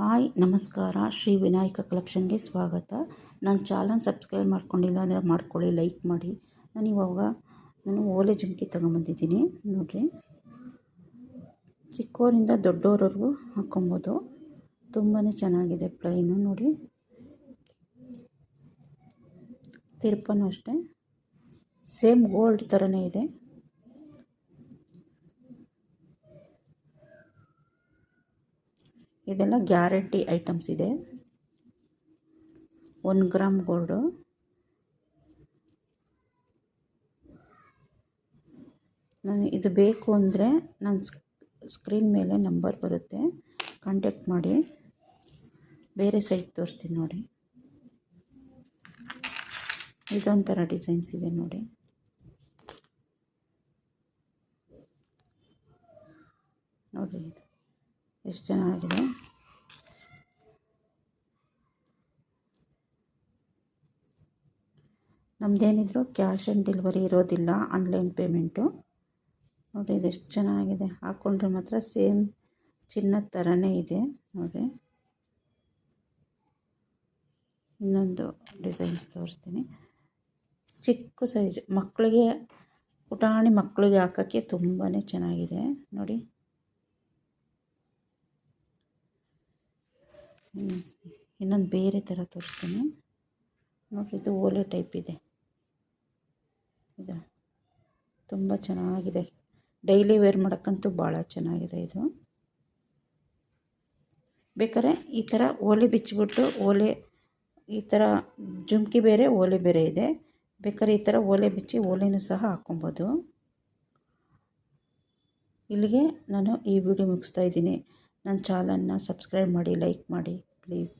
Hi ನಮಸ್ಕಾರ, ಶ್ರೀ ವಿನಾಯಕ ಕಲೆಕ್ಷನ್ಗೆ ಸ್ವಾಗತ. ನನ್ನ ಚಾನಲ್ ಸಬ್ಸ್ಕ್ರೈಬ್ ಮಾಡ್ಕೊಂಡಿಲ್ಲ ಅಂದರೆ ಮಾಡ್ಕೊಳ್ಳಿ, ಲೈಕ್ ಮಾಡಿ. ನಾನು ಓಲೆ ಜುಮ್ಕಿ ತೊಗೊಂಬಂದಿದ್ದೀನಿ ನೋಡಿರಿ. ಚಿಕ್ಕವರಿಂದ ದೊಡ್ಡವರವರೆಗೂ ಹಾಕ್ಕೊಬೋದು. ತುಂಬಾ ಚೆನ್ನಾಗಿದೆ. ಪ್ಲೈನು ನೋಡಿ, ತಿರುಪನೂ ಅಷ್ಟೇ ಸೇಮ್ ಗೋಲ್ಡ್ ಥರನೇ ಇದೆ. ಇದೆಲ್ಲ ಗ್ಯಾರಂಟಿ ಐಟಮ್ಸ್ ಇದೆ. 1 ಗ್ರಾಮ್ ಗೋಲ್ಡು. ಇದು ಬೇಕು ಅಂದರೆ ನನ್ನ ಸ್ಕ್ರೀನ್ ಮೇಲೆ ನಂಬರ್ ಬರುತ್ತೆ, ಕಾಂಟ್ಯಾಕ್ಟ್ ಮಾಡಿ. ಬೇರೆ ಸೈಜ್ ತೋರಿಸ್ತೀನಿ ನೋಡಿ. ಇದೊಂಥರ ಡಿಸೈನ್ಸ್ ಇದೆ ನೋಡಿ. ನೋಡಿರಿ ಇದು ಎಷ್ಟು ಚೆನ್ನಾಗಿದೆ. ನಮ್ಮದೇನಿದ್ರು ಕ್ಯಾಶ್ ಆನ್ ಡೆಲಿವರಿ ಇರೋದಿಲ್ಲ, ಆನ್ಲೈನ್ ಪೇಮೆಂಟು. ನೋಡಿ ಇದು ಎಷ್ಟು ಚೆನ್ನಾಗಿದೆ. ಹಾಕ್ಕೊಂಡ್ರೆ ಮಾತ್ರ ಸೇಮ್ ಚಿನ್ನದ ಥರನೇ ಇದೆ ನೋಡಿ. ಇನ್ನೊಂದು ಡಿಸೈನ್ಸ್ ತೋರಿಸ್ತೀನಿ. ಚಿಕ್ಕ ಸೈಜ್ ಮಕ್ಕಳಿಗೆ, ಪುಟಾಣಿ ಮಕ್ಕಳಿಗೆ ಹಾಕೋಕ್ಕೆ ತುಂಬಾ ಚೆನ್ನಾಗಿದೆ ನೋಡಿ. ಇನ್ನೊಂದು ಬೇರೆ ಥರ ತೋರಿಸ್ತೀನಿ ನೋಡಿ. ಇದು ಓಲೆ ಟೈಪ್ ಇದೆ. ಇದು ತುಂಬ ಚೆನ್ನಾಗಿದೆ. ಡೈಲಿ ವೇರ್ ಮಾಡೋಕ್ಕಂತೂ ಭಾಳ ಚೆನ್ನಾಗಿದೆ ಇದು. ಬೇಕಾದ್ರೆ ಈ ಥರ ಓಲೆ ಬಿಚ್ಚಿಬಿಟ್ಟು ಈ ಥರ ಜುಮ್ಕಿ ಬೇರೆ, ಓಲೆ ಬೇರೆ ಇದೆ. ಬೇಕಾದ್ರೆ ಈ ಥರ ಓಲೆ ಬಿಚ್ಚಿ ಓಲೆನೂ ಸಹ ಹಾಕ್ಕೊಬೋದು. ಇಲ್ಲಿಗೆ ನಾನು ಈ ವಿಡಿಯೋ ಮುಗಿಸ್ತಾ ಇದ್ದೀನಿ. ನನ್ನ ಚಾನಲ್ನ ಸಬ್ಸ್ಕ್ರೈಬ್ ಮಾಡಿ, ಲೈಕ್ ಮಾಡಿ ಪ್ಲೀಸ್.